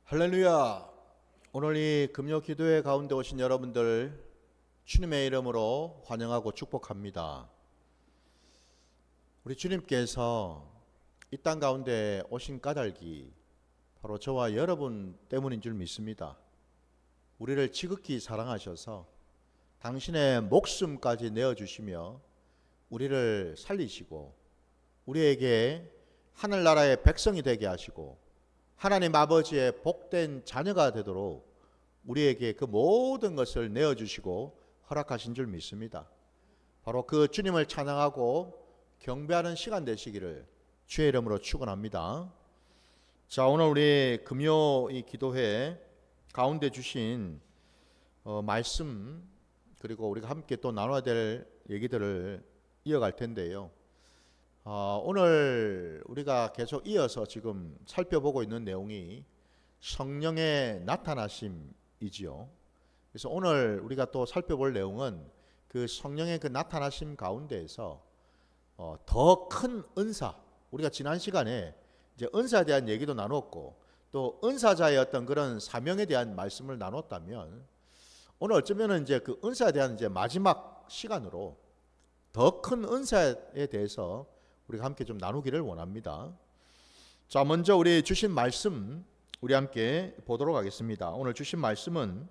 할렐루야. 오늘 이 금요 기도회 가운데 오신 여러분들 주님의 이름으로 환영하고 축복합니다. 우리 주님께서 이 땅 가운데 오신 까닭이 바로 저와 여러분 때문인 줄 믿습니다. 우리를 지극히 사랑하셔서 당신의 목숨까지 내어주시며 우리를 살리시고 우리에게 하늘나라의 백성이 되게 하시고 하나님 아버지의 복된 자녀가 되도록 우리에게 그 모든 것을 내어주시고 허락하신 줄 믿습니다. 바로 그 주님을 찬양하고 경배하는 시간 되시기를 주의 이름으로 축원합니다. 자, 오늘 우리 금요 이 기도회 가운데 주신 말씀, 그리고 우리가 함께 또 나눠야 될 얘기들을 이어갈 텐데요. 오늘 우리가 계속 이어서 지금 살펴보고 있는 내용이 성령의 나타나심이지요. 그래서 오늘 우리가 또 살펴볼 내용은 그 성령의 그 나타나심 가운데에서 더 큰 은사, 우리가 지난 시간에 이제 은사에 대한 얘기도 나눴고 또 은사자의 어떤 그런 사명에 대한 말씀을 나눴다면, 오늘 어쩌면은 이제 그 은사에 대한 이제 마지막 시간으로 더 큰 은사에 대해서 우리가 함께 좀 나누기를 원합니다. 자, 먼저 우리 주신 말씀 우리 함께 보도록 하겠습니다. 오늘 주신 말씀은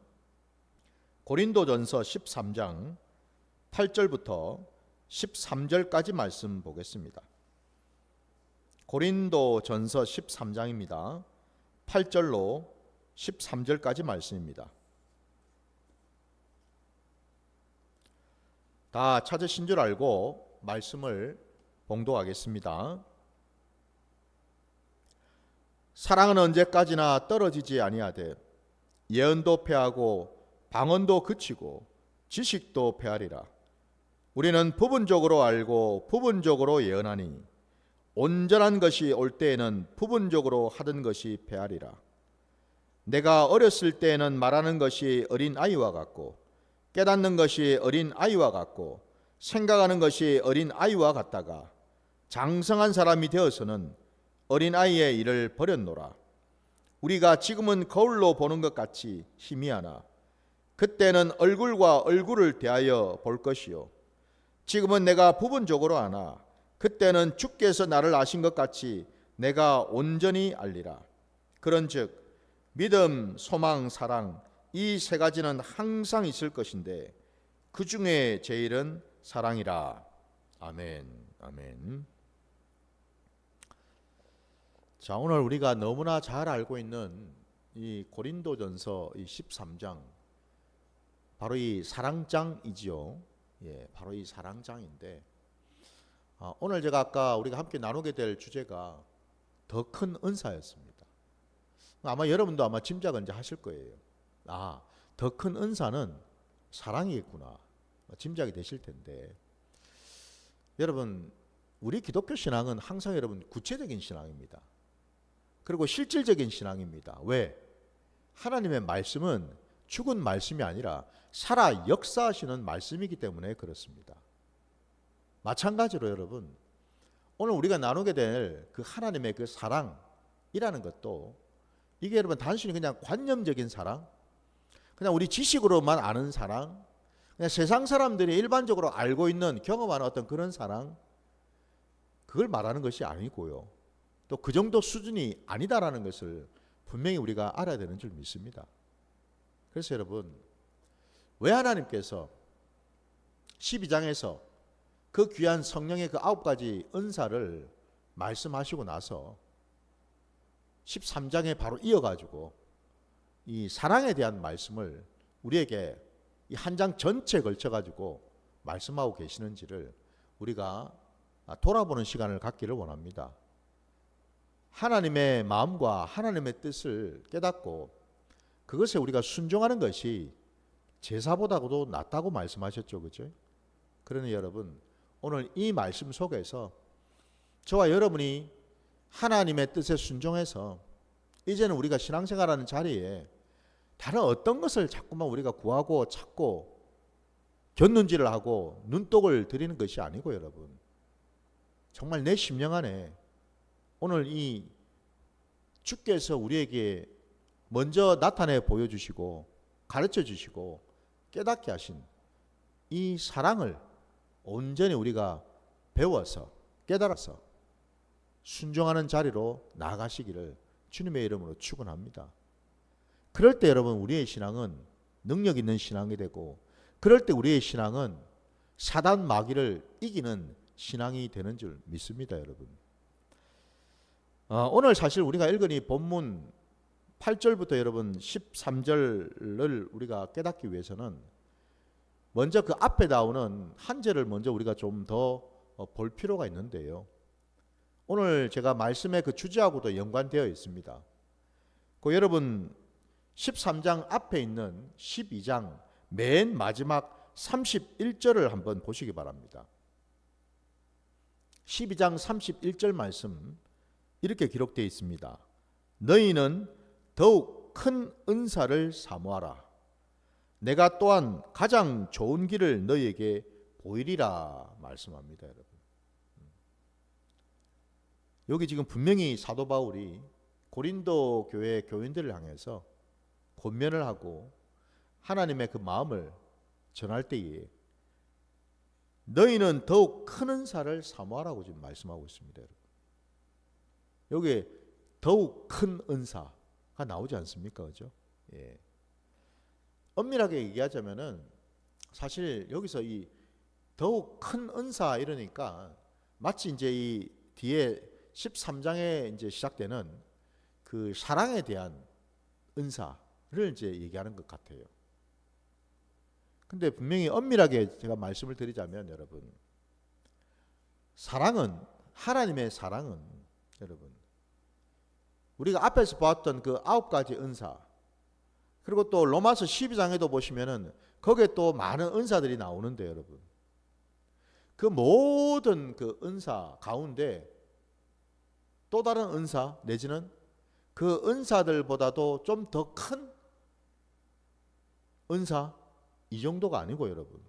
고린도전서 13장 8절부터 13절까지 말씀 보겠습니다. 고린도전서 13장입니다. 8절로 13절까지 말씀입니다. 다 찾으신 줄 알고 말씀을 봉독하겠습니다. 사랑은 언제까지나 떨어지지 아니하되 예언도 패하고 방언도 그치고 지식도 패하리라. 우리는 부분적으로 알고 부분적으로 예언하니 온전한 것이 올 때에는 부분적으로 하던 것이 패하리라. 내가 어렸을 때에는 말하는 것이 어린 아이와 같고 깨닫는 것이 어린 아이와 같고 생각하는 것이 어린 아이와 같다가 장성한 사람이 되어서는 어린아이의 일을 버렸노라. 우리가 지금은 거울로 보는 것 같이 희미하나 그때는 얼굴과 얼굴을 대하여 볼 것이요 지금은 내가 부분적으로 아나 그때는 주께서 나를 아신 것 같이 내가 온전히 알리라. 그런즉 믿음, 소망, 사랑 이 세 가지는 항상 있을 것인데 그 중에 제일은 사랑이라. 아멘. 아멘. 자, 오늘 우리가 너무나 잘 알고 있는 이 고린도전서 이 13장, 바로 이 사랑장이지요. 예, 바로 이 사랑장인데, 오늘 제가 아까 우리가 함께 나누게 될 주제가 더 큰 은사였습니다. 아마 여러분도 아마 짐작은 이제 하실 거예요. 더 큰 은사는 사랑이겠구나, 짐작이 되실 텐데, 여러분, 우리 기독교 신앙은 항상 여러분 구체적인 신앙입니다. 그리고 실질적인 신앙입니다. 왜? 하나님의 말씀은 죽은 말씀이 아니라 살아 역사하시는 말씀이기 때문에 그렇습니다. 마찬가지로 여러분, 오늘 우리가 나누게 될 그 하나님의 그 사랑이라는 것도 이게 여러분 단순히 그냥 관념적인 사랑, 그냥 우리 지식으로만 아는 사랑, 그냥 세상 사람들이 일반적으로 알고 있는 경험하는 어떤 그런 사랑, 그걸 말하는 것이 아니고요. 또 그 정도 수준이 아니다라는 것을 분명히 우리가 알아야 되는 줄 믿습니다. 그래서 여러분, 왜 하나님께서 12장에서 그 귀한 성령의 그 9가지 은사를 말씀하시고 나서 13장에 바로 이어가지고 이 사랑에 대한 말씀을 우리에게 이 한 장 전체에 걸쳐가지고 말씀하고 계시는지를 우리가 돌아보는 시간을 갖기를 원합니다. 하나님의 마음과 하나님의 뜻을 깨닫고 그것에 우리가 순종하는 것이 제사보다도 낫다고 말씀하셨죠, 그죠? 그러니 여러분, 오늘 이 말씀 속에서 저와 여러분이 하나님의 뜻에 순종해서 이제는 우리가 신앙생활하는 자리에 다른 어떤 것을 자꾸만 우리가 구하고 찾고 곁눈질을 하고 눈독을 들이는 것이 아니고, 여러분, 정말 내 심령 안에 오늘 이 주께서 우리에게 먼저 나타내 보여주시고 가르쳐 주시고 깨닫게 하신 이 사랑을 온전히 우리가 배워서 깨달아서 순종하는 자리로 나아가시기를 주님의 이름으로 축원합니다. 그럴 때 여러분 우리의 신앙은 능력 있는 신앙이 되고, 그럴 때 우리의 신앙은 사단 마귀를 이기는 신앙이 되는 줄 믿습니다, 여러분. 오늘 사실 우리가 읽은 이 본문 8절부터 여러분 13절을 우리가 깨닫기 위해서는 먼저 그 앞에 나오는 한 절을 먼저 우리가 좀 더 볼 필요가 있는데요. 오늘 제가 말씀의 그 주제하고도 연관되어 있습니다. 그 여러분 13장 앞에 있는 12장 맨 마지막 31절을 한번 보시기 바랍니다. 12장 31절 말씀 이렇게 기록되어 있습니다. 너희는 더욱 큰 은사를 사모하라. 내가 또한 가장 좋은 길을 너희에게 보이리라 말씀합니다, 여러분. 여기 지금 분명히 사도 바울이 고린도 교회 교인들을 향해서 권면을 하고 하나님의 그 마음을 전할 때에 너희는 더욱 큰 은사를 사모하라고 지금 말씀하고 있습니다, 여러분. 여기 더욱 큰 은사가 나오지 않습니까, 그죠? 예. 엄밀하게 얘기하자면은 사실 여기서 이 더욱 큰 은사 이러니까 마치 이제 이 뒤에 13장에 이제 시작되는 그 사랑에 대한 은사를 이제 얘기하는 것 같아요. 근데 분명히 엄밀하게 제가 말씀을 드리자면 여러분, 사랑은, 하나님의 사랑은 여러분, 우리가 앞에서 보았던 그 9가지 은사, 그리고 또 로마서 12장에도 보시면은 거기에 또 많은 은사들이 나오는데 여러분, 그 모든 그 은사 가운데 또 다른 은사 내지는 그 은사들보다도 좀 더 큰 은사, 이 정도가 아니고 여러분,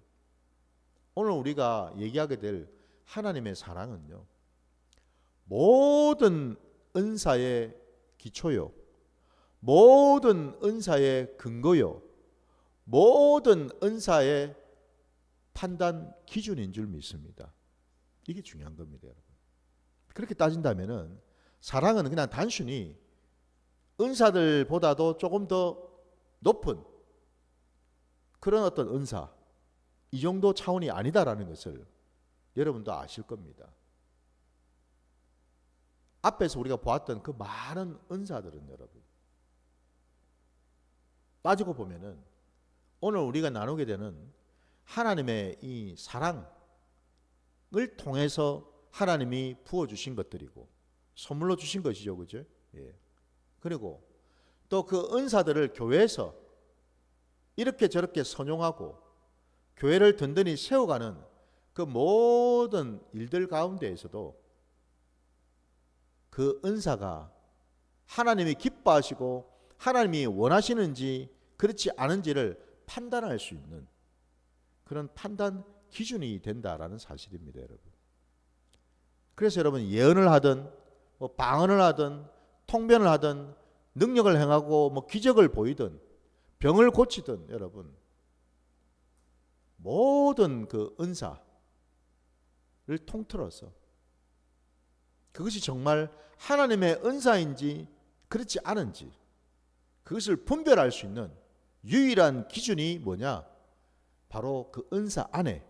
오늘 우리가 얘기하게 될 하나님의 사랑은요, 모든 은사의 기초요, 모든 은사의 근거요, 모든 은사의 판단 기준인 줄 믿습니다. 이게 중요한 겁니다, 여러분. 그렇게 따진다면은 사랑은 그냥 단순히 은사들보다도 조금 더 높은 그런 어떤 은사, 이 정도 차원이 아니다라는 것을 여러분도 아실 겁니다. 앞에서 우리가 보았던 그 많은 은사들은 여러분, 따지고 보면은 오늘 우리가 나누게 되는 하나님의 이 사랑을 통해서 하나님이 부어주신 것들이고 선물로 주신 것이죠, 그죠? 예. 그리고 또 그 은사들을 교회에서 이렇게 저렇게 선용하고 교회를 든든히 세워가는 그 모든 일들 가운데에서도 그 은사가 하나님이 기뻐하시고 하나님이 원하시는지 그렇지 않은지를 판단할 수 있는 그런 판단 기준이 된다라는 사실입니다, 여러분. 그래서 여러분, 예언을 하든 뭐 방언을 하든 통변을 하든 능력을 행하고 뭐 기적을 보이든 병을 고치든 여러분, 모든 그 은사를 통틀어서 그것이 정말 하나님의 은사인지 그렇지 않은지 그것을 분별할 수 있는 유일한 기준이 뭐냐? 바로 그 은사 안에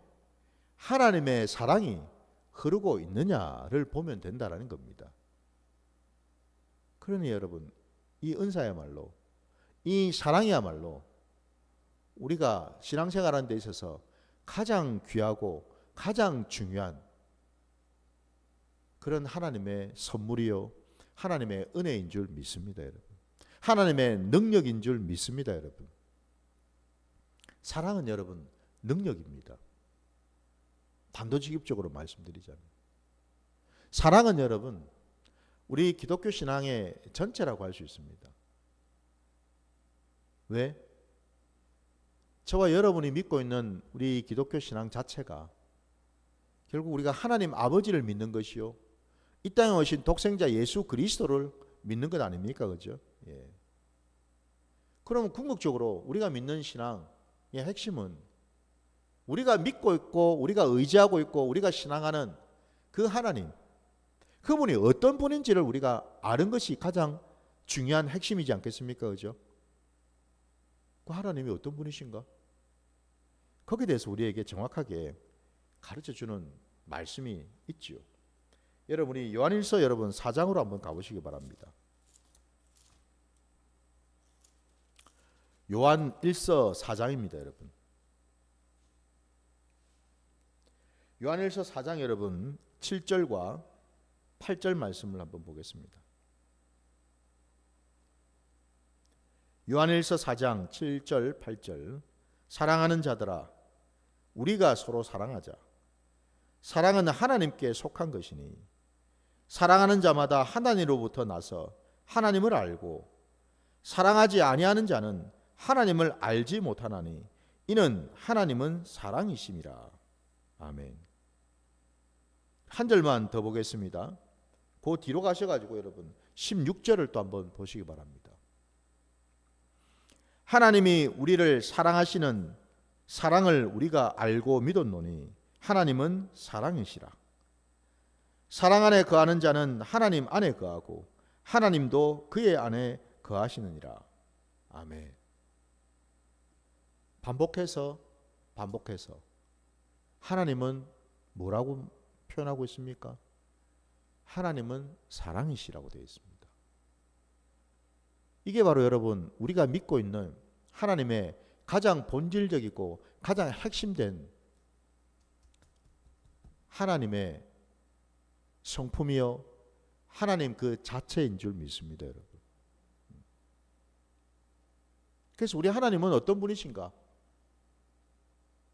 하나님의 사랑이 흐르고 있느냐를 보면 된다라는 겁니다. 그러니 여러분, 이 은사야말로, 이 사랑이야말로 우리가 신앙생활하는 데 있어서 가장 귀하고 가장 중요한 그런 하나님의 선물이요, 하나님의 은혜인 줄 믿습니다, 여러분. 하나님의 능력인 줄 믿습니다, 여러분. 사랑은 여러분 능력입니다. 단도직입적으로 말씀드리자면 사랑은 여러분 우리 기독교 신앙의 전체라고 할 수 있습니다. 왜? 저와 여러분이 믿고 있는 우리 기독교 신앙 자체가 결국 우리가 하나님 아버지를 믿는 것이요, 이 땅에 오신 독생자 예수 그리스도를 믿는 것 아닙니까? 그죠? 예. 그러면 궁극적으로 우리가 믿는 신앙의 핵심은 우리가 믿고 있고 우리가 의지하고 있고 우리가 신앙하는 그 하나님, 그분이 어떤 분인지를 우리가 아는 것이 가장 중요한 핵심이지 않겠습니까? 그죠? 그 하나님이 어떤 분이신가? 거기에 대해서 우리에게 정확하게 가르쳐주는 말씀이 있지요. 여러분이 요한일서 여러분 4장으로 한번 가보시기 바랍니다. 요한일서 4장입니다, 여러분. 요한일서 4장 여러분 7절과 8절 말씀을 한번 보겠습니다. 요한일서 4장 7절 8절. 사랑하는 자들아, 우리가 서로 사랑하자. 사랑은 하나님께 속한 것이니 사랑하는 자마다 하나님으로부터 나서 하나님을 알고 사랑하지 아니하는 자는 하나님을 알지 못하나니 이는 하나님은 사랑이심이라. 아멘. 한 절만 더 보겠습니다. 그 뒤로 가셔가지고 여러분 16절을 또 한번 보시기 바랍니다. 하나님이 우리를 사랑하시는 사랑을 우리가 알고 믿었노니 하나님은 사랑이시라. 사랑 안에 거하는 자는 하나님 안에 거하고 하나님도 그의 안에 거하시느니라. 아멘. 반복해서 하나님은 뭐라고 표현하고 있습니까? 하나님은 사랑이시라고 되어 있습니다. 이게 바로 여러분 우리가 믿고 있는 하나님의 가장 본질적이고 가장 핵심된 하나님의 성품이요 하나님 그 자체인 줄 믿습니다, 여러분. 그래서 우리 하나님은 어떤 분이신가?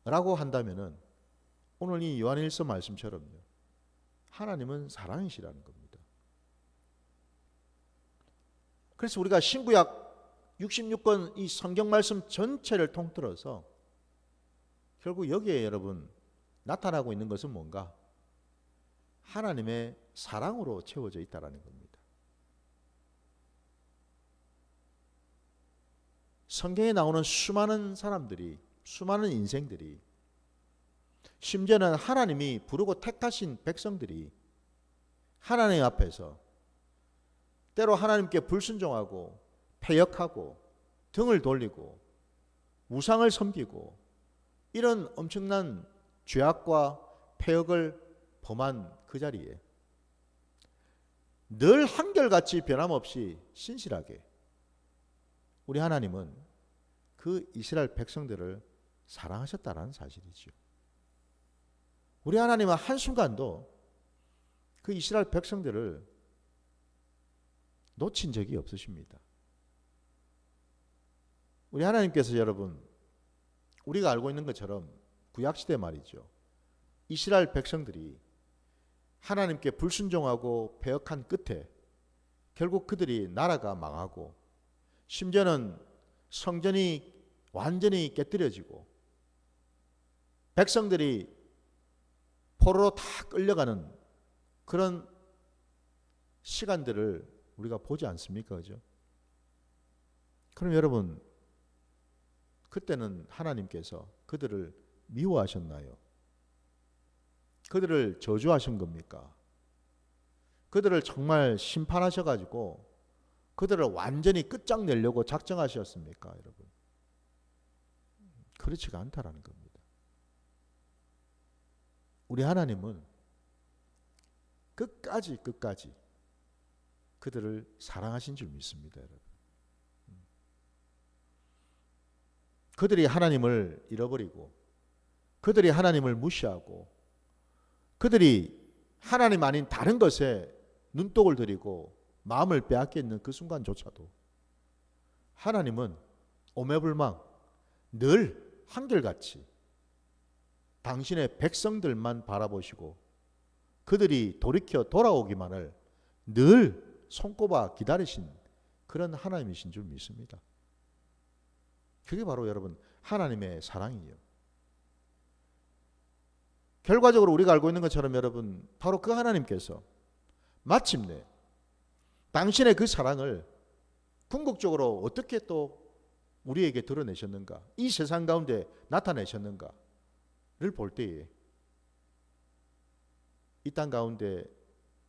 라고 한다면은 오늘 이 요한일서 말씀처럼요, 하나님은 사랑이시라는 겁니다. 그래서 우리가 신구약 66권 이 성경 말씀 전체를 통틀어서 결국 여기에 여러분 나타나고 있는 것은 뭔가? 하나님의 사랑으로 채워져 있다는 겁니다. 성경에 나오는 수많은 사람들이, 수많은 인생들이, 심지어는 하나님이 부르고 택하신 백성들이 하나님 앞에서 때로 하나님께 불순종하고 패역하고 등을 돌리고 우상을 섬기고 이런 엄청난 죄악과 패역을 범한 그 자리에 늘 한결같이 변함없이 신실하게 우리 하나님은 그 이스라엘 백성들을 사랑하셨다는 사실이죠. 우리 하나님은 한순간도 그 이스라엘 백성들을 놓친 적이 없으십니다. 우리 하나님께서 여러분 우리가 알고 있는 것처럼 구약시대 말이죠, 이스라엘 백성들이 하나님께 불순종하고 배역한 끝에 결국 그들이 나라가 망하고 심지어는 성전이 완전히 깨뜨려지고 백성들이 포로로 다 끌려가는 그런 시간들을 우리가 보지 않습니까? 그죠? 그럼 여러분 그때는 하나님께서 그들을 미워하셨나요? 그들을 저주하신 겁니까? 그들을 정말 심판하셔가지고 그들을 완전히 끝장내려고 작정하셨습니까? 여러분 그렇지가 않다라는 겁니다. 우리 하나님은 끝까지 그들을 사랑하신 줄 믿습니다, 여러분. 그들이 하나님을 잃어버리고 그들이 하나님을 무시하고 그들이 하나님 아닌 다른 것에 눈독을 들이고 마음을 빼앗기는 그 순간조차도 하나님은 오매불망 늘 한결같이 당신의 백성들만 바라보시고 그들이 돌이켜 돌아오기만을 늘 손꼽아 기다리신 그런 하나님이신 줄 믿습니다. 그게 바로 여러분 하나님의 사랑이에요. 결과적으로 우리가 알고 있는 것처럼 여러분 바로 그 하나님께서 마침내 당신의 그 사랑을 궁극적으로 어떻게 또 우리에게 드러내셨는가? 이 세상 가운데 나타내셨는가를 볼 때에 이 땅 가운데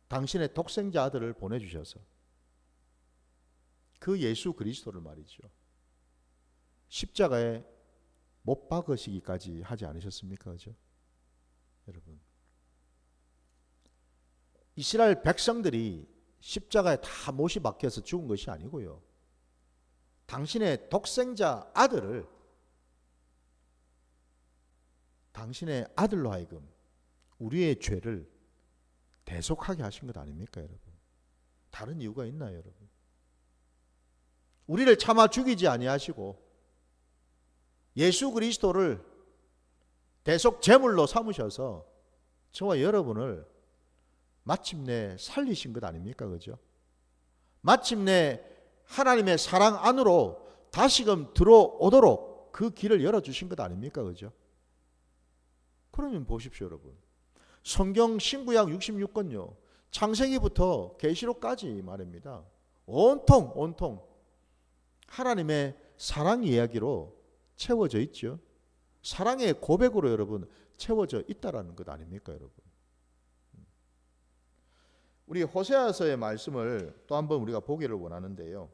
당신의 독생자 아들을 보내주셔서 그 예수 그리스도를 말이죠, 십자가에 못 박으시기까지 하지 않으셨습니까? 그죠? 여러분, 이스라엘 백성들이 십자가에 다 못이 박혀서 죽은 것이 아니고요, 당신의 독생자 아들을 당신의 아들로 하여금 우리의 죄를 대속하게 하신 것 아닙니까, 여러분? 다른 이유가 있나요, 여러분? 우리를 참아 죽이지 아니하시고 예수 그리스도를 대속 제물로 삼으셔서 저와 여러분을 마침내 살리신 것 아닙니까? 그죠? 마침내 하나님의 사랑 안으로 다시금 들어오도록 그 길을 열어주신 것 아닙니까? 그죠? 그러면 보십시오, 여러분. 성경 신구약 66권요. 창세기부터 계시록까지 말입니다. 온통 하나님의 사랑 이야기로 채워져 있죠. 사랑의 고백으로 여러분 채워져 있다라는 것 아닙니까, 여러분? 우리 호세아서의 말씀을 또 한번 우리가 보기를 원하는데요.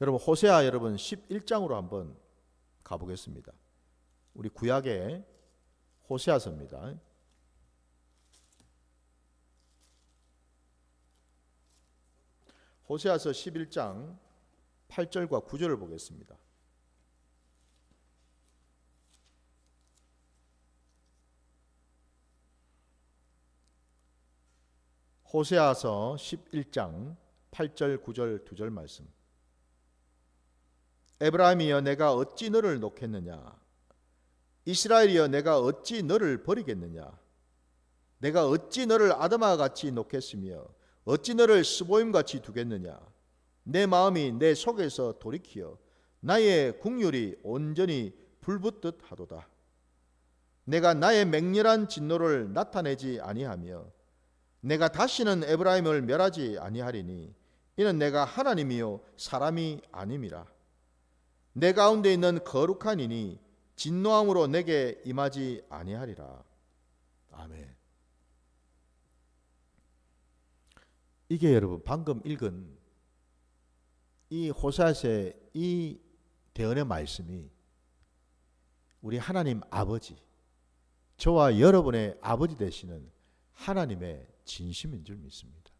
여러분, 호세아 여러분 11장으로 한번 가보겠습니다. 우리 구약의 호세아서입니다. 호세아서 11장 8절과 9절을 보겠습니다. 호세아서 11장 8절 9절 2절 말씀. 에브라임이여 내가 어찌 너를 놓겠느냐, 이스라엘이여 내가 어찌 너를 버리겠느냐, 내가 어찌 너를 아담아 같이 놓겠으며 어찌 너를 스보임 같이 두겠느냐. 내 마음이 내 속에서 돌이키어 나의 국률이 온전히 불붙듯 하도다. 내가 나의 맹렬한 진노를 나타내지 아니하며 내가 다시는 에브라임을 멸하지 아니하리니 이는 내가 하나님이요 사람이 아님이라. 내 가운데 있는 거룩한 이니 진노함으로 내게 임하지 아니하리라. 아멘. 이게 여러분 방금 읽은 이 호세아서의 이 대언의 말씀이 우리 하나님 아버지, 저와 여러분의 아버지 되시는 하나님의 진심인 줄 믿습니다.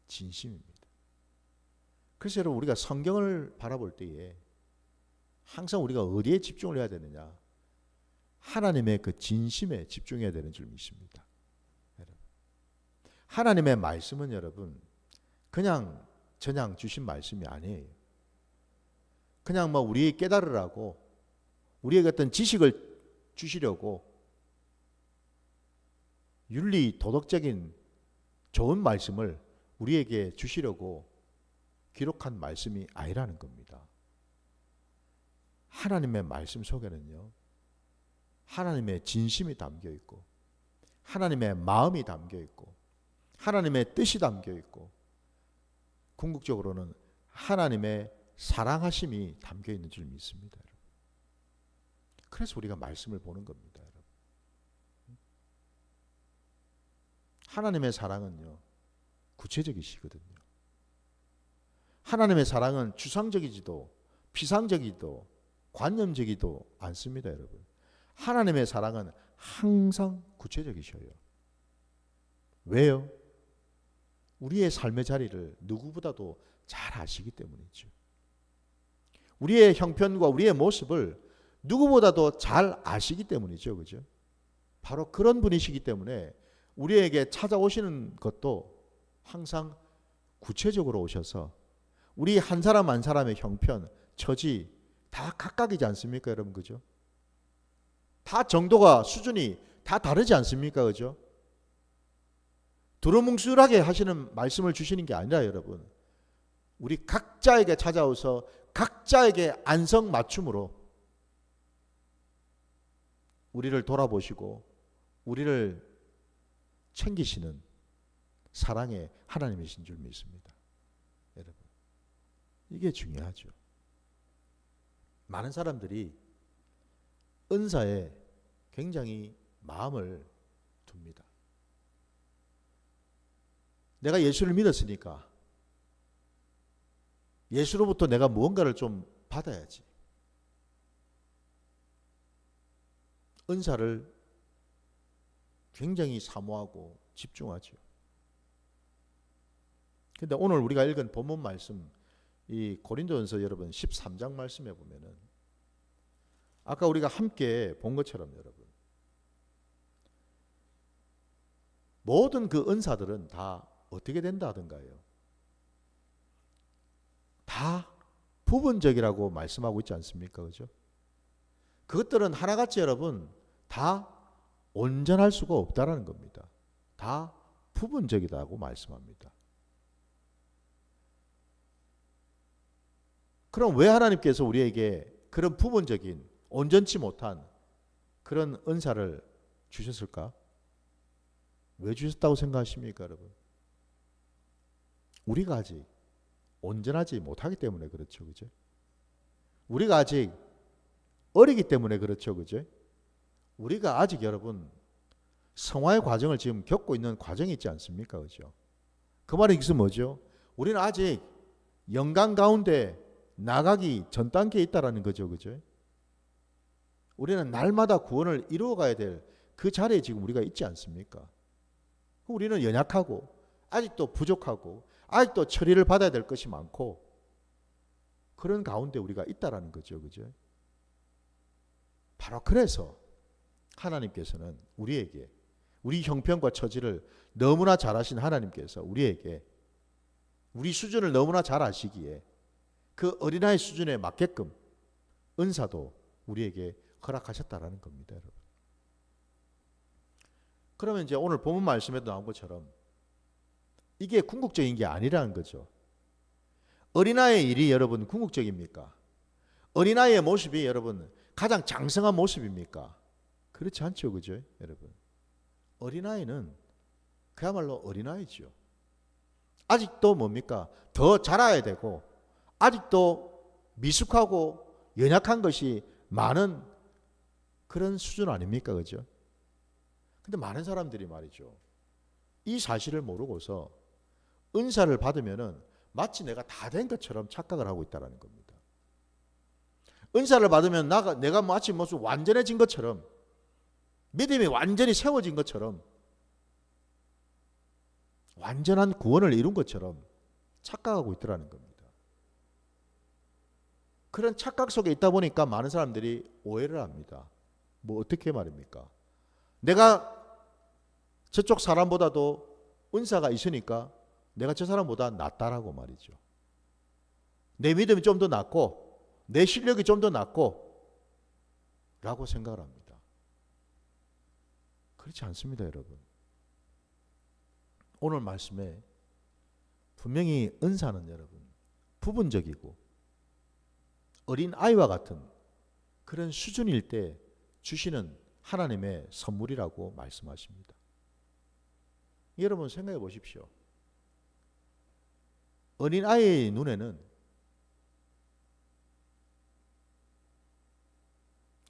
진심입니다. 그래서 여러분, 우리가 성경을 바라볼 때에 항상 우리가 어디에 집중을 해야 되느냐? 하나님의 그 진심에 집중해야 되는 줄 믿습니다. 여러분, 하나님의 말씀은 여러분 그냥 저냥 주신 말씀이 아니에요. 그냥 우리 깨달으라고, 우리에게 어떤 지식을 주시려고 윤리 도덕적인 좋은 말씀을 우리에게 주시려고 기록한 말씀이 아니라는 겁니다. 하나님의 말씀 속에는요, 하나님의 진심이 담겨 있고 하나님의 마음이 담겨 있고 하나님의 뜻이 담겨 있고 궁극적으로는 하나님의 사랑하심이 담겨 있는 줄 믿습니다. 그래서 우리가 말씀을 보는 겁니다. 하나님의 사랑은요 구체적이시거든요. 하나님의 사랑은 추상적이지도 피상적이지도 관념적이지도 않습니다, 여러분. 하나님의 사랑은 항상 구체적이셔요. 왜요? 우리의 삶의 자리를 누구보다도 잘 아시기 때문이죠. 우리의 형편과 우리의 모습을 누구보다도 잘 아시기 때문이죠. 그죠? 바로 그런 분이시기 때문에 우리에게 찾아오시는 것도 항상 구체적으로 오셔서 우리 한 사람 한 사람의 형편, 처지 다 각각이지 않습니까, 여러분? 그죠? 다 정도가, 수준이 다 다르지 않습니까? 그죠? 두루뭉술하게 하시는 말씀을 주시는 게 아니라 여러분, 우리 각자에게 찾아오서 각자에게 안성맞춤으로 우리를 돌아보시고 우리를 챙기시는 사랑의 하나님이신 줄 믿습니다. 여러분, 이게 중요하죠. 많은 사람들이 은사에 굉장히 마음을 둡니다. 내가 예수를 믿었으니까 예수로부터 내가 무언가를 좀 받아야지. 은사를 굉장히 사모하고 집중하죠. 근데 오늘 우리가 읽은 본문 말씀, 이 고린도전서 여러분 13장 말씀에 보면은 아까 우리가 함께 본 것처럼 여러분, 모든 그 은사들은 다 어떻게 된다 하던가요? 다 부분적이라고 말씀하고 있지 않습니까? 그죠? 그것들은 하나같이 여러분 다 온전할 수가 없다라는 겁니다. 다 부분적이다고 말씀합니다. 그럼 왜 하나님께서 우리에게 그런 부분적인 온전치 못한 그런 은사를 주셨을까? 왜 주셨다고 생각하십니까, 여러분? 우리가 아직 온전하지 못하기 때문에 그렇죠, 그죠? 우리가 아직 어리기 때문에 그렇죠, 그죠? 우리가 아직 여러분 성화의 과정을 지금 겪고 있는 과정이 있지 않습니까, 그죠? 그 말이 무슨 뭐죠? 우리는 아직 영광 가운데 나가기 전 단계에 있다라는 거죠, 그죠? 우리는 날마다 구원을 이루어가야 될 그 자리에 지금 우리가 있지 않습니까? 우리는 연약하고 아직도 부족하고 아직도 처리를 받아야 될 것이 많고 그런 가운데 우리가 있다라는 거죠, 그죠? 바로 그래서 하나님께서는 우리에게 우리 형편과 처지를 너무나 잘 아신 하나님께서 우리에게 우리 수준을 너무나 잘 아시기에 그 어린아이 수준에 맞게끔 은사도 우리에게 허락하셨다라는 겁니다, 여러분. 그러면 이제 오늘 본문 말씀에도 나온 것처럼 이게 궁극적인 게 아니라는 거죠. 어린아이의 일이 여러분 궁극적입니까? 어린아이의 모습이 여러분 가장 장성한 모습입니까? 그렇지 않죠, 그죠, 여러분? 어린아이는 그야말로 어린아이죠. 아직도 뭡니까? 더 자라야 되고 아직도 미숙하고 연약한 것이 많은 그런 수준 아닙니까, 그죠? 근데 많은 사람들이 말이죠, 이 사실을 모르고서 은사를 받으면은 마치 내가 다 된 것처럼 착각을 하고 있다는 겁니다. 은사를 받으면 내가 마치 무슨 완전해진 것처럼 믿음이 완전히 세워진 것처럼 완전한 구원을 이룬 것처럼 착각하고 있더라는 겁니다. 그런 착각 속에 있다 보니까 많은 사람들이 오해를 합니다. 뭐 어떻게 말입니까? 내가 저쪽 사람보다도 은사가 있으니까 내가 저 사람보다 낫다라고 말이죠. 내 믿음이 좀 더 낫고 내 실력이 좀 더 낫고 라고 생각을 합니다. 그렇지 않습니다, 여러분. 오늘 말씀에 분명히 은사는 여러분 부분적이고 어린 아이와 같은 그런 수준일 때 주시는 하나님의 선물이라고 말씀하십니다. 여러분 생각해 보십시오. 어린 아이의 눈에는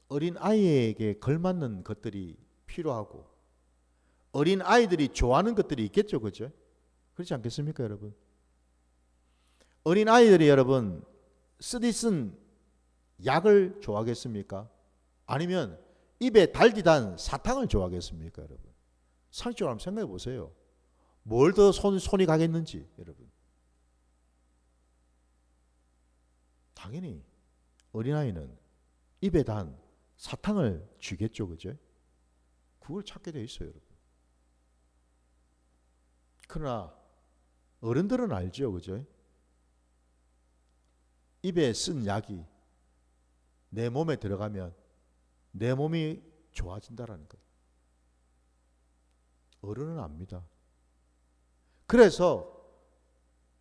어린 아이에게 걸맞는 것들이 필요하고 어린 아이들이 좋아하는 것들이 있겠죠, 그죠? 그렇지 않겠습니까, 여러분? 어린 아이들이 여러분 쓰디쓴 약을 좋아하겠습니까? 아니면 입에 달디단 사탕을 좋아하겠습니까, 여러분? 상식적으로 한번 생각해 보세요. 뭘 더 손이 가겠는지, 여러분. 당연히 어린아이는 입에 단 사탕을 쥐겠죠, 그죠? 그걸 찾게 돼 있어요, 여러분. 그러나 어른들은 알죠, 그죠? 입에 쓴 약이 내 몸에 들어가면 내 몸이 좋아진다라는 것. 어른은 압니다. 그래서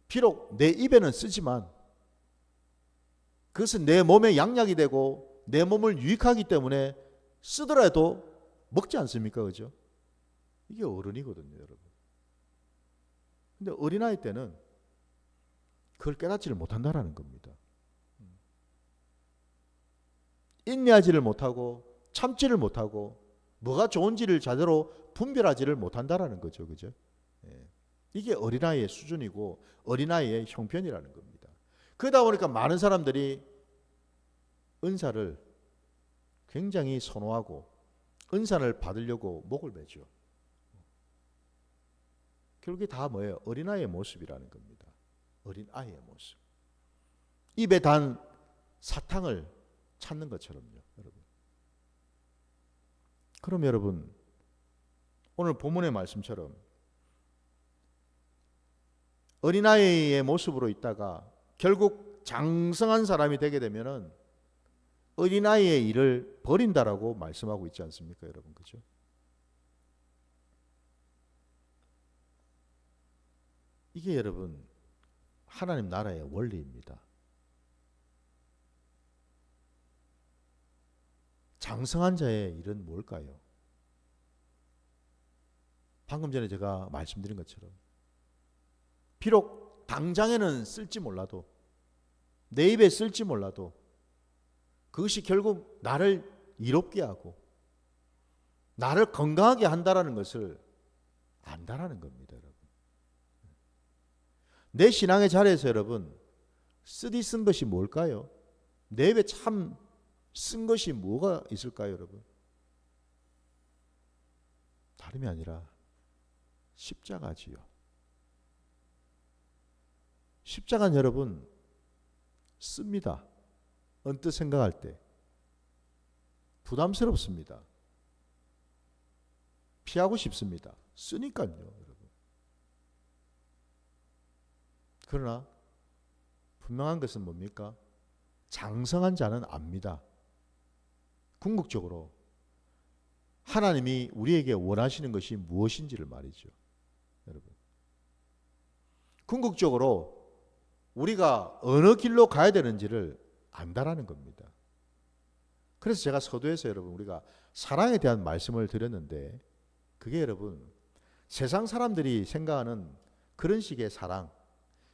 비록 내 입에는 쓰지만 그것은 내 몸에 양약이 되고 내 몸을 유익하기 때문에 쓰더라도 먹지 않습니까? 그죠? 이게 어른이거든요, 여러분. 근데 어린아이 때는 그걸 깨닫지를 못한다라는 겁니다. 인내하지를 못하고 참지를 못하고 뭐가 좋은지를 제대로 분별하지를 못한다라는 거죠. 그죠? 예. 이게 어린아이의 수준이고 어린아이의 형편이라는 겁니다. 그러다 보니까 많은 사람들이 은사를 굉장히 선호하고 은사를 받으려고 목을 매죠. 결국에 다 뭐예요? 어린아이의 모습이라는 겁니다. 어린아이의 모습. 입에 단 사탕을 찾는 것처럼요. 여러분. 그럼 여러분 오늘 본문의 말씀처럼 어린아이의 모습으로 있다가 결국 장성한 사람이 되게 되면은 어린아이의 일을 버린다라고 말씀하고 있지 않습니까, 여러분? 그죠? 이게 여러분 하나님 나라의 원리입니다. 장성한 자의 일은 뭘까요? 방금 전에 제가 말씀드린 것처럼 비록 당장에는 쓸지 몰라도 내 입에 쓸지 몰라도 그것이 결국 나를 이롭게 하고 나를 건강하게 한다라는 것을 안다라는 겁니다, 여러분. 내 신앙의 자리에서 여러분 쓰디 쓴 것이 뭘까요? 내 입에 참 쓴 것이 뭐가 있을까요, 여러분? 다름이 아니라 십자가지요. 십자가는 여러분 씁니다. 언뜻 생각할 때 부담스럽습니다. 피하고 싶습니다. 쓰니까요, 여러분. 그러나 분명한 것은 뭡니까? 장성한 자는 압니다. 궁극적으로 하나님이 우리에게 원하시는 것이 무엇인지를 말이죠, 여러분. 궁극적으로 우리가 어느 길로 가야 되는지를 안다라는 겁니다. 그래서 제가 서두에서 여러분 우리가 사랑에 대한 말씀을 드렸는데 그게 여러분 세상 사람들이 생각하는 그런 식의 사랑,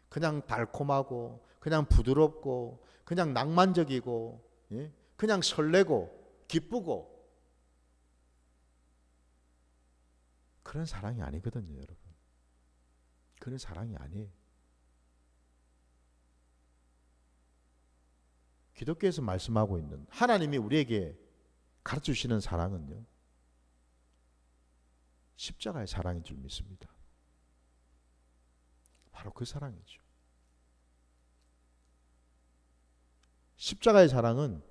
그냥 달콤하고 그냥 부드럽고 그냥 낭만적이고 예? 그냥 설레고 기쁘고 그런 사랑이 아니거든요, 여러분. 그런 사랑이 아니에요. 기독교에서 말씀하고 있는 하나님이 우리에게 가르쳐주시는 사랑은요, 십자가의 사랑인 줄 믿습니다. 바로 그 사랑이죠. 십자가의 사랑은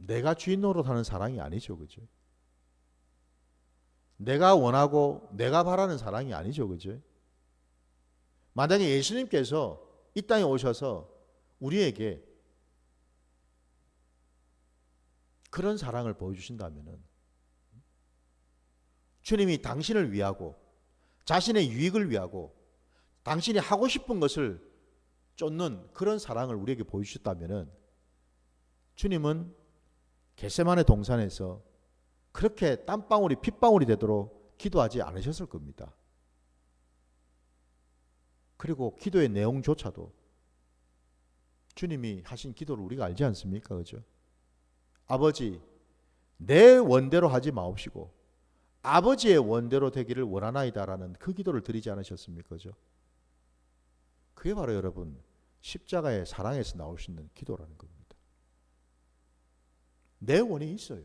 내가 주인 노릇하는 사랑이 아니죠, 그죠? 내가 원하고 내가 바라는 사랑이 아니죠, 그죠? 만약에 예수님께서 이 땅에 오셔서 우리에게 그런 사랑을 보여주신다면은 주님이 당신을 위하고 자신의 유익을 위하고 당신이 하고 싶은 것을 쫓는 그런 사랑을 우리에게 보여주셨다면은 주님은 겟세마네 동산에서 그렇게 땀방울이 핏방울이 되도록 기도하지 않으셨을 겁니다. 그리고 기도의 내용조차도 주님이 하신 기도를 우리가 알지 않습니까? 그죠? 아버지, 내 원대로 하지 마옵시고 아버지의 원대로 되기를 원하나이다라는 그 기도를 드리지 않으셨습니까? 그죠? 그게 바로 여러분 십자가의 사랑에서 나올 수 있는 기도라는 겁니다. 내 원이 있어요.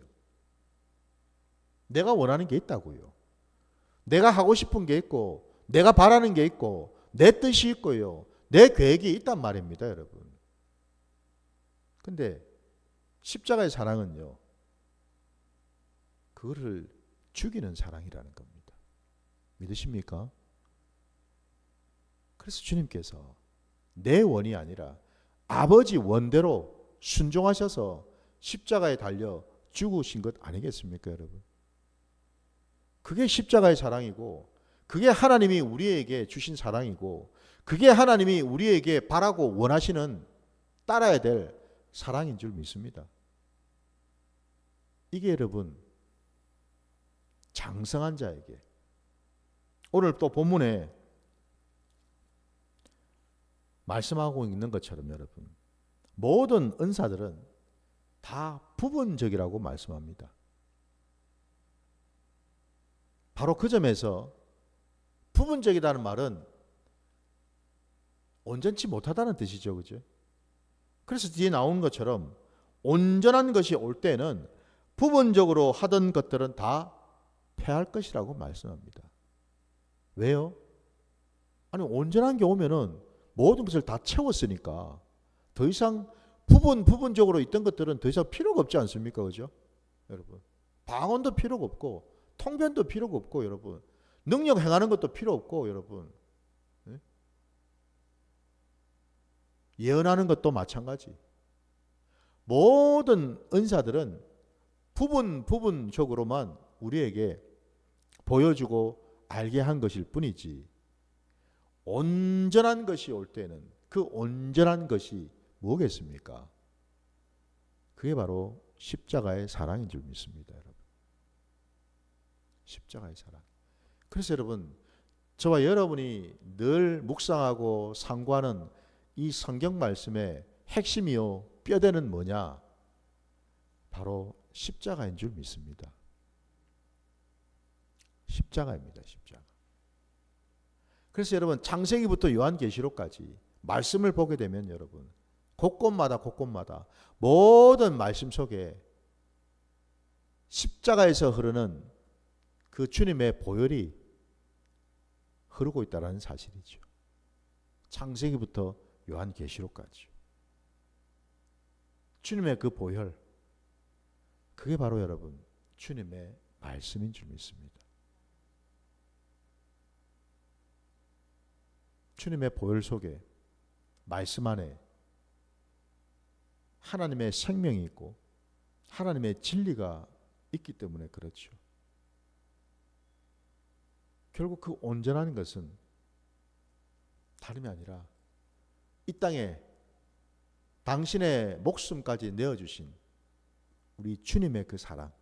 내가 원하는 게 있다고요. 내가 하고 싶은 게 있고 내가 바라는 게 있고 내 뜻이 있고요. 내 계획이 있단 말입니다, 여러분. 근데 십자가의 사랑은요, 그거를 죽이는 사랑이라는 겁니다. 믿으십니까? 그래서 주님께서 내 원이 아니라 아버지 원대로 순종하셔서 십자가에 달려 죽으신 것 아니겠습니까, 여러분? 그게 십자가의 사랑이고 그게 하나님이 우리에게 주신 사랑이고 그게 하나님이 우리에게 바라고 원하시는 따라야 될 사랑인 줄 믿습니다. 이게 여러분 장성한 자에게 오늘 또 본문에 말씀하고 있는 것처럼 여러분, 모든 은사들은 다 부분적이라고 말씀합니다. 바로 그 점에서 부분적이라는 말은 온전치 못하다는 뜻이죠. 그죠? 그래서 뒤에 나오는 것처럼 온전한 것이 올 때는 부분적으로 하던 것들은 다 패할 것이라고 말씀합니다. 왜요? 아니 온전한 게 오면은 모든 것을 다 채웠으니까 더 이상 부분적으로 있던 것들은 더 이상 필요가 없지 않습니까? 그죠? 여러분. 방언도 필요가 없고 통변도 필요가 없고 여러분. 능력 행하는 것도 필요 없고 여러분. 예언하는 것도 마찬가지. 모든 은사들은 부분적으로만 우리에게 보여주고 알게 한 것일 뿐이지 온전한 것이 올 때는 그 온전한 것이 뭐겠습니까? 그게 바로 십자가의 사랑인 줄 믿습니다. 여러분. 십자가의 사랑. 그래서 여러분 저와 여러분이 늘 묵상하고 상고하는 이 성경 말씀의 핵심이요 뼈대는 뭐냐? 바로 십자가인 줄 믿습니다. 십자가입니다. 십자가. 그래서 여러분 창세기부터 요한계시록까지 말씀을 보게 되면 여러분 곳곳마다 모든 말씀 속에 십자가에서 흐르는 그 주님의 보혈이 흐르고 있다는 사실이죠. 창세기부터 요한계시록까지 주님의 그 보혈, 그게 바로 여러분 주님의 말씀인 줄 믿습니다. 주님의 보혈 속에 말씀 안에 하나님의 생명이 있고 하나님의 진리가 있기 때문에 그렇죠. 결국 그 온전한 것은 다름이 아니라 이 땅에 당신의 목숨까지 내어주신 우리 주님의 그 사랑.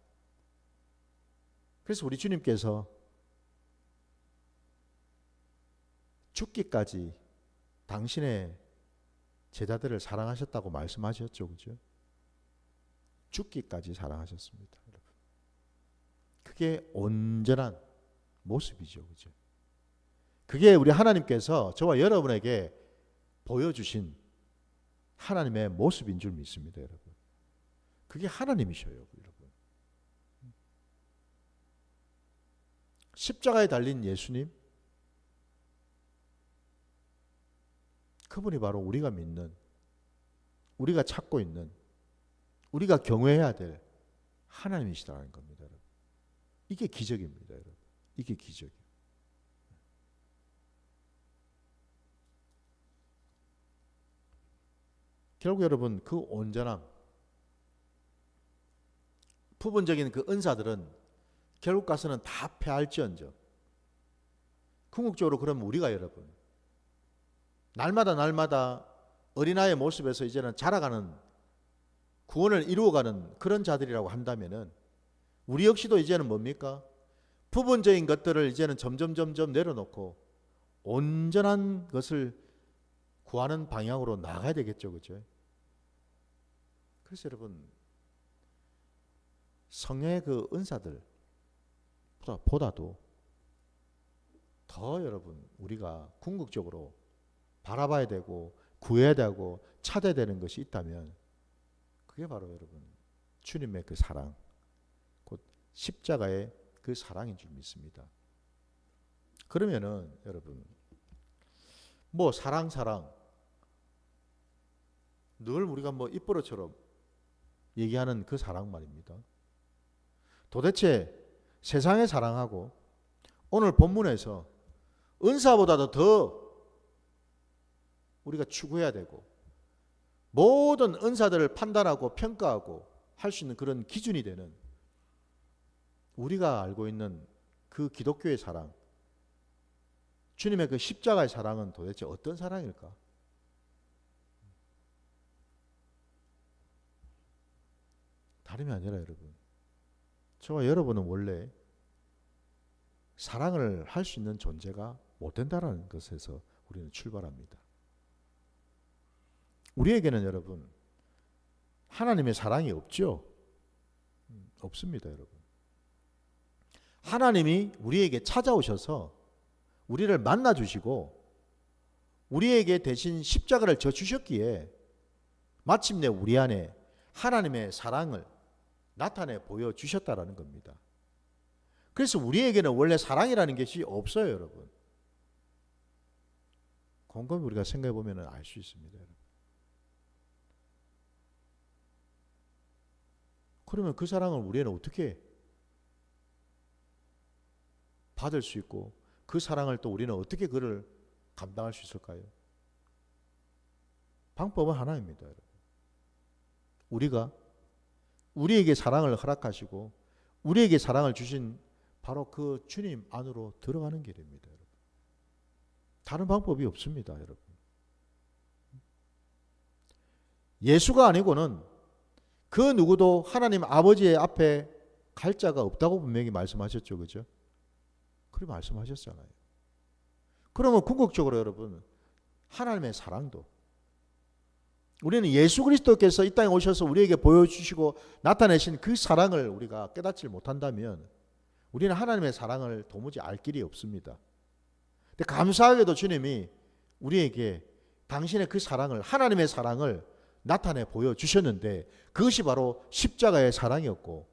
그래서 우리 주님께서 죽기까지 당신의 제자들을 사랑하셨다고 말씀하셨죠. 그죠? 죽기까지 사랑하셨습니다. 여러분. 그게 온전한 모습이죠. 그죠? 그게 우리 하나님께서 저와 여러분에게 보여주신 하나님의 모습인 줄 믿습니다. 여러분. 그게 하나님이셔요. 여러분. 십자가에 달린 예수님, 그분이 바로 우리가 믿는, 우리가 찾고 있는, 우리가 경외해야 될 하나님이시라는 겁니다. 여러분. 이게 기적입니다. 여러분. 이게 기적이에요. 결국 여러분 그 온전함, 부분적인 그 은사들은 결국 가서는 다 패할지언정 궁극적으로 그러면 우리가 여러분 날마다 어린아이의 모습에서 이제는 자라가는 구원을 이루어가는 그런 자들이라고 한다면은 우리 역시도 이제는 뭡니까? 부분적인 것들을 이제는 점점 내려놓고 온전한 것을 구하는 방향으로 나가야 되겠죠. 그죠? 그래서 여러분 성령의 그 은사들 보다도 더 여러분 우리가 궁극적으로 바라봐야 되고 구해야 되고 찾아야 되는 것이 있다면 그게 바로 여러분 주님의 그 사랑, 곧 십자가의 그 사랑인 줄 믿습니다. 그러면은 여러분 뭐 사랑 늘 우리가 뭐 입버릇처럼 얘기하는 그 사랑 말입니다. 도대체 세상의 사랑하고 오늘 본문에서 은사보다도 더 우리가 추구해야 되고 모든 은사들을 판단하고 평가하고 할 수 있는 그런 기준이 되는 우리가 알고 있는 그 기독교의 사랑, 주님의 그 십자가의 사랑은 도대체 어떤 사랑일까? 다름이 아니라 여러분, 저와 여러분은 원래 사랑을 할 수 있는 존재가 못 된다는 것에서 우리는 출발합니다. 우리에게는 여러분 하나님의 사랑이 없죠. 없습니다, 여러분. 하나님이 우리에게 찾아오셔서 우리를 만나 주시고 우리에게 대신 십자가를 져 주셨기에 마침내 우리 안에 하나님의 사랑을 나타내 보여 주셨다라는 겁니다. 그래서 우리에게는 원래 사랑이라는 것이 없어요, 여러분. 곰곰이 우리가 생각해 보면 알 수 있습니다, 여러분. 그러면 그 사랑을 우리는 어떻게 받을 수 있고 그 사랑을 또 우리는 어떻게 그를 감당할 수 있을까요? 방법은 하나입니다, 여러분. 우리가 우리에게 사랑을 허락하시고 우리에게 사랑을 주신 바로 그 주님 안으로 들어가는 길입니다, 여러분. 다른 방법이 없습니다, 여러분. 예수가 아니고는 그 누구도 하나님 아버지의 앞에 갈 자가 없다고 분명히 말씀하셨죠, 그죠? 그렇게 말씀하셨잖아요. 그러면 궁극적으로 여러분 하나님의 사랑도 우리는 예수 그리스도께서 이 땅에 오셔서 우리에게 보여주시고 나타내신 그 사랑을 우리가 깨닫지 못한다면 우리는 하나님의 사랑을 도무지 알 길이 없습니다. 근데 감사하게도 주님이 우리에게 당신의 그 사랑을, 하나님의 사랑을 나타내 보여주셨는데 그것이 바로 십자가의 사랑이었고,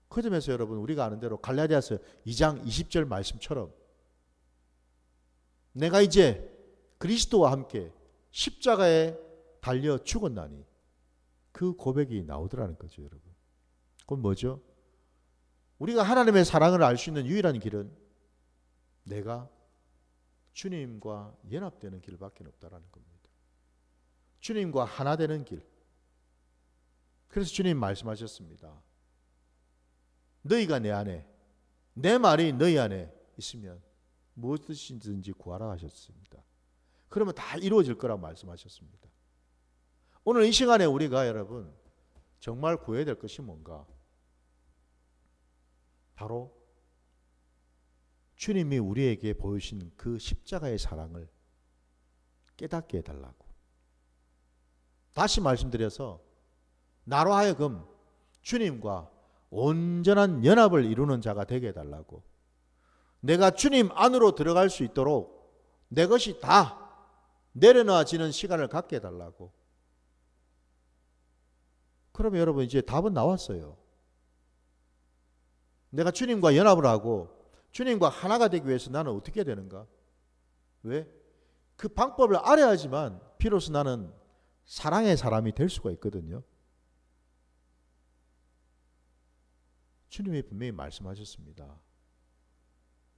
그 점에서 여러분 우리가 아는 대로 갈라디아서 2장 20절 말씀처럼 내가 이제 그리스도와 함께 십자가에 달려 죽었나니 그 고백이 나오더라는 거죠, 여러분. 그건 뭐죠? 우리가 하나님의 사랑을 알 수 있는 유일한 길은 내가 주님과 연합되는 길밖에 없다라는 겁니다. 주님과 하나 되는 길. 그래서 주님 말씀하셨습니다. 너희가 내 안에, 내 말이 너희 안에 있으면 무엇이든지 구하라 하셨습니다. 그러면 다 이루어질 거라고 말씀하셨습니다. 오늘 이 시간에 우리가 여러분 정말 구해야 될 것이 뭔가? 바로 주님이 우리에게 보여주신 그 십자가의 사랑을 깨닫게 해달라고. 다시 말씀드려서 나로 하여금 주님과 온전한 연합을 이루는 자가 되게 해달라고. 내가 주님 안으로 들어갈 수 있도록 내 것이 다 내려놔지는 시간을 갖게 해달라고. 그러면 여러분 이제 답은 나왔어요. 내가 주님과 연합을 하고 주님과 하나가 되기 위해서 나는 어떻게 해야 되는가? 왜? 그 방법을 알아야지만 비로소 나는 사랑의 사람이 될 수가 있거든요. 주님이 분명히 말씀하셨습니다.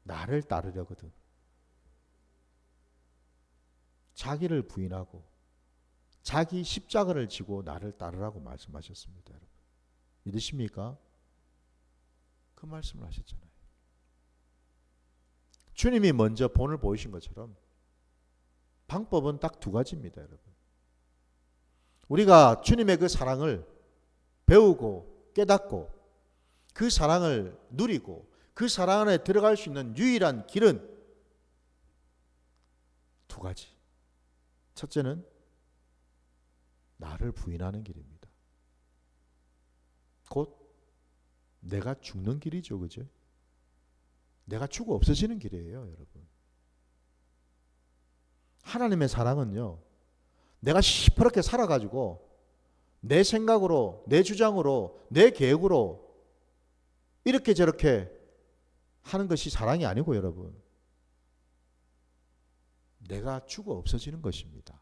나를 따르려거든 자기를 부인하고 자기 십자가를 지고 나를 따르라고 말씀하셨습니다. 여러분. 믿으십니까? 그 말씀을 하셨잖아요. 주님이 먼저 본을 보이신 것처럼 방법은 딱 두 가지입니다, 여러분. 우리가 주님의 그 사랑을 배우고 깨닫고 그 사랑을 누리고 그 사랑 안에 들어갈 수 있는 유일한 길은 두 가지. 첫째는 나를 부인하는 길입니다. 곧 내가 죽는 길이죠, 그죠? 내가 죽어 없어지는 길이에요, 여러분. 하나님의 사랑은요, 내가 시퍼렇게 살아가지고 내 생각으로, 내 주장으로, 내 계획으로 이렇게 저렇게 하는 것이 사랑이 아니고 여러분, 내가 죽어 없어지는 것입니다.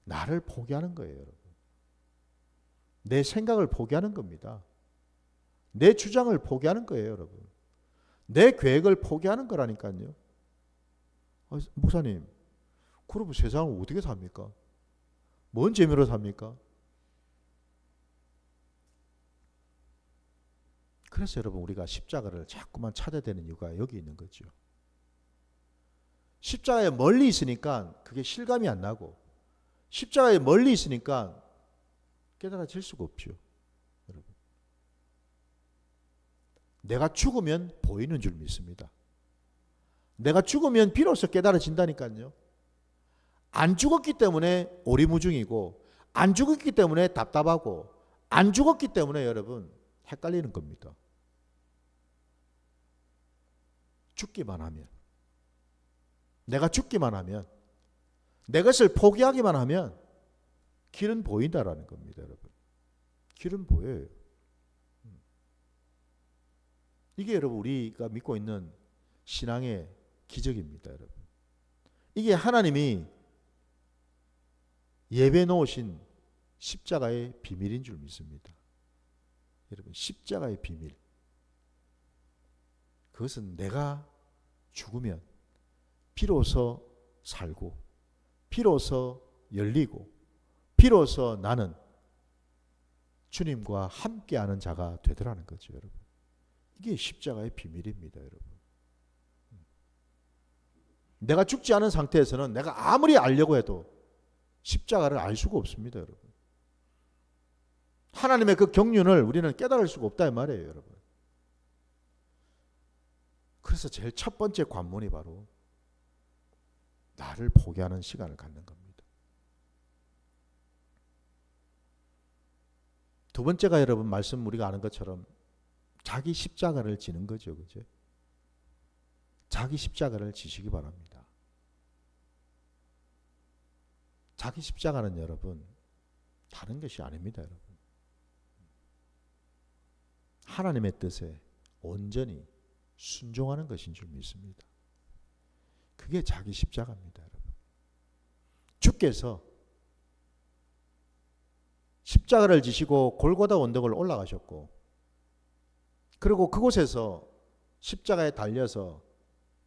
나를 포기하는 거예요, 여러분. 내 생각을 포기하는 겁니다. 내 주장을 포기하는 거예요, 여러분. 내 계획을 포기하는 거라니까요. 목사님, 그러면 세상을 어떻게 삽니까? 뭔 재미로 삽니까? 그래서 여러분 우리가 십자가를 자꾸만 찾아야 되는 이유가 여기 있는 거죠. 십자가에 멀리 있으니까 그게 실감이 안 나고 십자가에 멀리 있으니까 깨달아질 수가 없죠. 여러분. 내가 죽으면 보이는 줄 믿습니다. 내가 죽으면 비로소 깨달아진다니까요. 안 죽었기 때문에 오리무중이고, 안 죽었기 때문에 답답하고, 안 죽었기 때문에 여러분 헷갈리는 겁니다. 죽기만 하면, 내가 죽기만 하면, 내 것을 포기하기만 하면 길은 보인다라는 겁니다, 여러분. 길은 보여요. 이게 여러분 우리가 믿고 있는 신앙의 기적입니다, 여러분. 이게 하나님이 예배 놓으신 십자가의 비밀인 줄 믿습니다. 여러분, 십자가의 비밀. 그것은 내가 죽으면 비로소 살고, 비로소 열리고, 비로소 나는 주님과 함께하는 자가 되더라는 거죠, 여러분. 이게 십자가의 비밀입니다, 여러분. 내가 죽지 않은 상태에서는 내가 아무리 알려고 해도 십자가를 알 수가 없습니다, 여러분. 하나님의 그 경륜을 우리는 깨달을 수가 없다 이 말이에요, 여러분. 그래서 제일 첫 번째 관문이 바로 나를 포기하는 시간을 갖는 겁니다. 두 번째가 여러분 말씀 우리가 아는 것처럼 자기 십자가를 지는 거죠, 그죠? 자기 십자가를 지시기 바랍니다. 자기 십자가는 여러분 다른 것이 아닙니다, 여러분. 하나님의 뜻에 온전히 순종하는 것인 줄 믿습니다. 그게 자기 십자가입니다, 여러분. 주께서 십자가를 지시고 골고다 언덕을 올라가셨고, 그리고 그곳에서 십자가에 달려서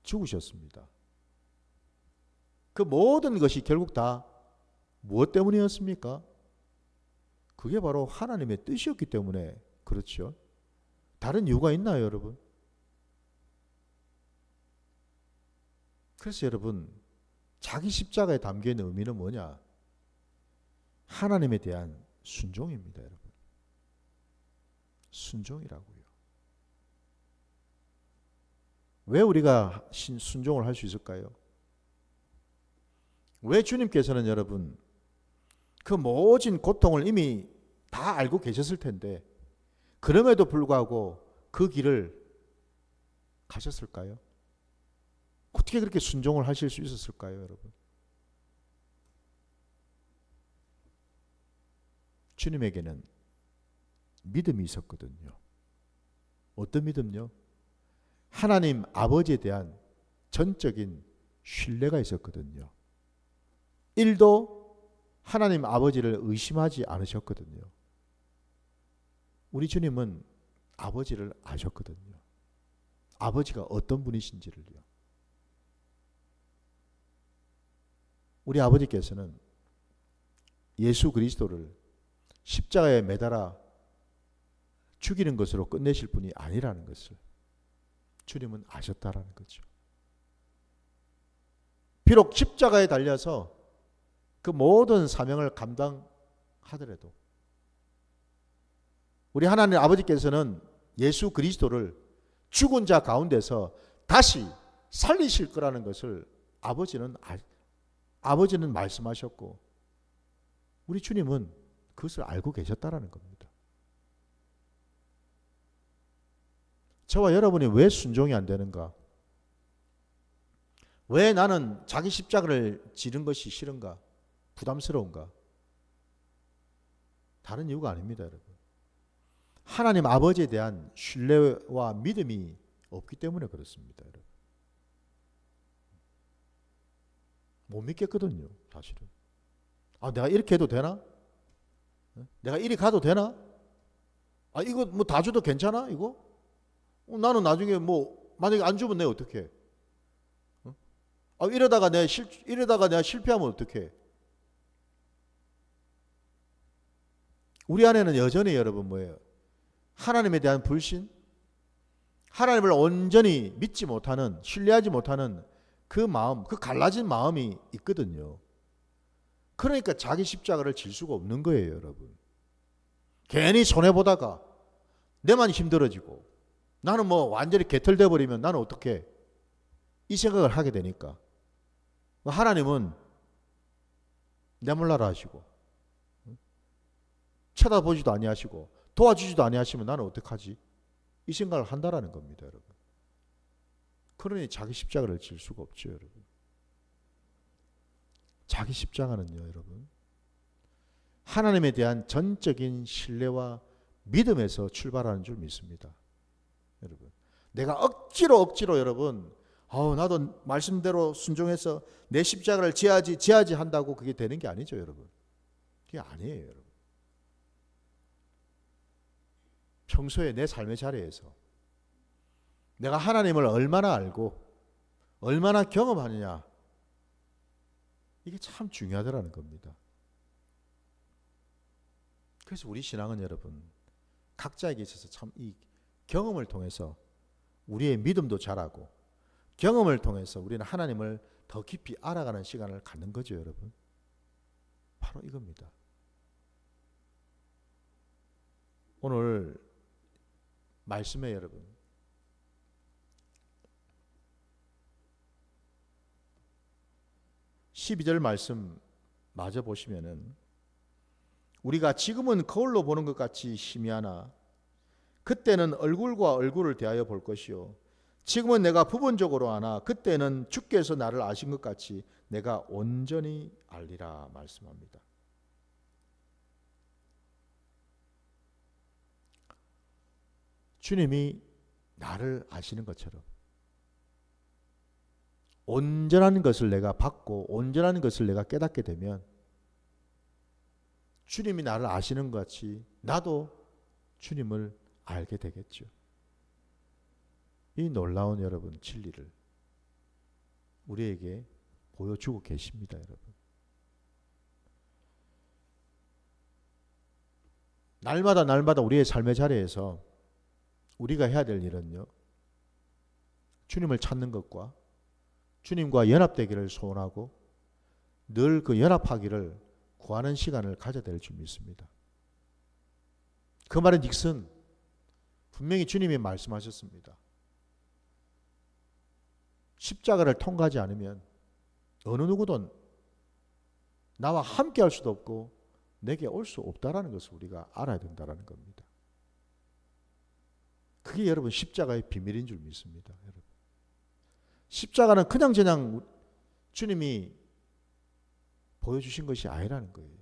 죽으셨습니다. 그 모든 것이 결국 다 무엇 때문이었습니까? 그게 바로 하나님의 뜻이었기 때문에 그렇죠. 다른 이유가 있나요, 여러분? 그래서 여러분, 자기 십자가에 담겨있는 의미는 뭐냐? 하나님에 대한 순종입니다, 여러분. 순종이라고요. 왜 우리가 순종을 할 수 있을까요? 왜 주님께서는 여러분 그 모진 고통을 이미 다 알고 계셨을 텐데 그럼에도 불구하고 그 길을 가셨을까요? 어떻게 그렇게 순종을 하실 수 있었을까요, 여러분? 주님에게는 믿음이 있었거든요. 어떤 믿음요? 하나님 아버지에 대한 전적인 신뢰가 있었거든요. 1도 하나님 아버지를 의심하지 않으셨거든요. 우리 주님은 아버지를 아셨거든요. 아버지가 어떤 분이신지를요. 우리 아버지께서는 예수 그리스도를 십자가에 매달아 죽이는 것으로 끝내실 분이 아니라는 것을 주님은 아셨다라는 거죠. 비록 십자가에 달려서 그 모든 사명을 감당하더라도 우리 하나님 아버지께서는 예수 그리스도를 죽은 자 가운데서 다시 살리실 거라는 것을 아버지는 말씀하셨고 우리 주님은 그것을 알고 계셨다라는 겁니다. 저와 여러분이 왜 순종이 안 되는가? 왜 나는 자기 십자가를 지는 것이 싫은가? 부담스러운가? 다른 이유가 아닙니다, 여러분. 하나님 아버지에 대한 신뢰와 믿음이 없기 때문에 그렇습니다, 여러분. 못 믿겠거든요, 사실은. 아, 내가 이렇게 해도 되나? 내가 이리 가도 되나? 아, 이거 뭐 다 줘도 괜찮아? 이거? 나는 나중에 뭐 만약에 안 주면 내가 어떡해? 아, 이러다가 내가 실패하면 어떡해? 우리 안에는 여전히 여러분 뭐예요? 하나님에 대한 불신, 하나님을 온전히 믿지 못하는, 신뢰하지 못하는 그 마음, 그 갈라진 마음이 있거든요. 그러니까 자기 십자가를 질 수가 없는 거예요, 여러분. 괜히 손해보다가 내만 힘들어지고 나는 뭐 완전히 개털돼 버리면 나는 어떻게 이 생각을 하게 되니까 하나님은 내몰라라 하시고 쳐다보지도 아니하시고 도와주지도 아니하시면 나는 어떡하지? 이 생각을 한다라는 겁니다, 여러분. 그러니 자기 십자가를 질 수가 없죠, 여러분. 자기 십자가는요, 여러분, 하나님에 대한 전적인 신뢰와 믿음에서 출발하는 줄 믿습니다. 여러분, 내가 억지로 여러분, 나도 말씀대로 순종해서 내 십자가를 지야지 한다고 그게 되는 게 아니죠, 여러분. 그게 아니에요, 여러분. 평소에 내 삶의 자리에서 내가 하나님을 얼마나 알고 얼마나 경험하느냐, 이게 참 중요하더라는 겁니다. 그래서 우리 신앙은 여러분, 각자에게 있어서 참 이 경험을 통해서 우리의 믿음도 자라고, 경험을 통해서 우리는 하나님을 더 깊이 알아가는 시간을 갖는 거죠, 여러분. 바로 이겁니다. 오늘 말씀에 여러분, 12절 말씀 마저 보시면은, 우리가 지금은 거울로 보는 것 같이 희미하나 그때는 얼굴과 얼굴을 대하여 볼 것이요, 지금은 내가 부분적으로 아나 그때는 주께서 나를 아신 것 같이 내가 온전히 알리라 말씀합니다. 주님이 나를 아시는 것처럼 온전한 것을 내가 받고 온전한 것을 내가 깨닫게 되면 주님이 나를 아시는 것 같이 나도 주님을 알게 되겠죠. 이 놀라운 여러분 진리를 우리에게 보여주고 계십니다, 여러분. 날마다 우리의 삶의 자리에서 우리가 해야 될 일은요, 주님을 찾는 것과 주님과 연합되기를 소원하고 늘 그 연합하기를 구하는 시간을 가져야 될 줄 믿습니다. 그 말은 닉슨, 분명히 주님이 말씀하셨습니다. 십자가를 통과하지 않으면 어느 누구도 나와 함께 할 수도 없고 내게 올 수 없다라는 것을 우리가 알아야 된다는 겁니다. 그게 여러분 십자가의 비밀인 줄 믿습니다, 여러분. 십자가는 그냥 주님이 보여주신 것이 아니라는 거예요.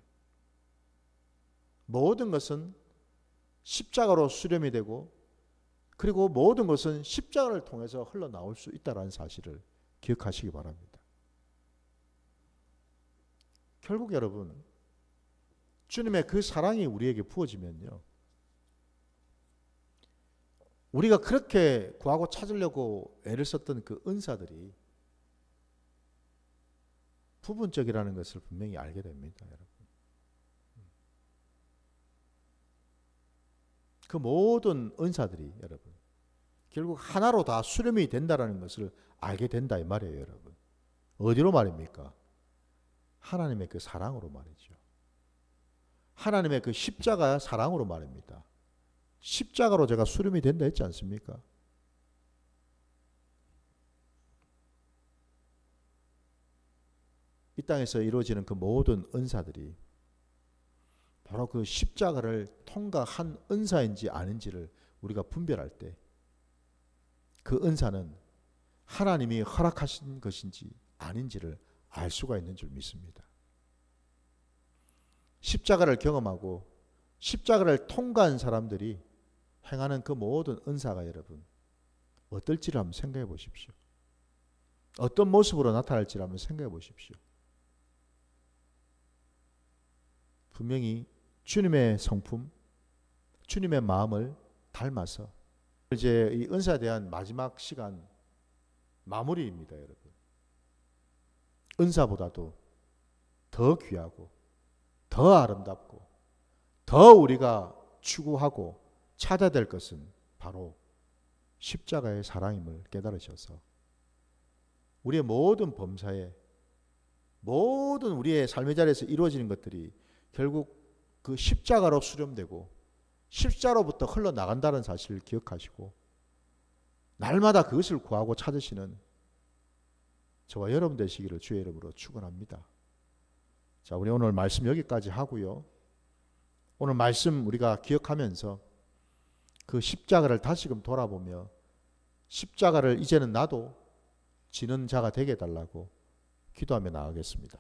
모든 것은 십자가로 수렴이 되고, 그리고 모든 것은 십자가를 통해서 흘러나올 수 있다는 사실을 기억하시기 바랍니다. 결국 여러분, 주님의 그 사랑이 우리에게 부어지면요, 우리가 그렇게 구하고 찾으려고 애를 썼던 그 은사들이 부분적이라는 것을 분명히 알게 됩니다, 여러분. 그 모든 은사들이 여러분 결국 하나로 다 수렴이 된다는 것을 알게 된다 이 말이에요, 여러분. 어디로 말입니까? 하나님의 그 사랑으로 말이죠. 하나님의 그 십자가 사랑으로 말입니다. 십자가로 제가 수렴이 된다 했지 않습니까? 이 땅에서 이루어지는 그 모든 은사들이 바로 그 십자가를 통과한 은사인지 아닌지를 우리가 분별할 때 그 은사는 하나님이 허락하신 것인지 아닌지를 알 수가 있는 줄 믿습니다. 십자가를 경험하고 십자가를 통과한 사람들이 행하는 그 모든 은사가 여러분 어떨지를 한번 생각해 보십시오. 어떤 모습으로 나타날지를 한번 생각해 보십시오. 분명히 주님의 성품, 주님의 마음을 닮아서 이제 이 은사에 대한 마지막 시간 마무리입니다, 여러분. 은사보다도 더 귀하고 더 아름답고 더 우리가 추구하고 찾아야 될 것은 바로 십자가의 사랑임을 깨달으셔서 우리의 모든 범사에 모든 우리의 삶의 자리에서 이루어지는 것들이 결국 그 십자가로 수렴되고 십자로부터 흘러나간다는 사실을 기억하시고 날마다 그것을 구하고 찾으시는 저와 여러분 되시기를 주의 이름으로 축원합니다. 자, 우리 오늘 말씀 여기까지 하고요. 오늘 말씀 우리가 기억하면서 그 십자가를 다시금 돌아보며 십자가를 이제는 나도 지는 자가 되게 해달라고 기도하며 나아가겠습니다.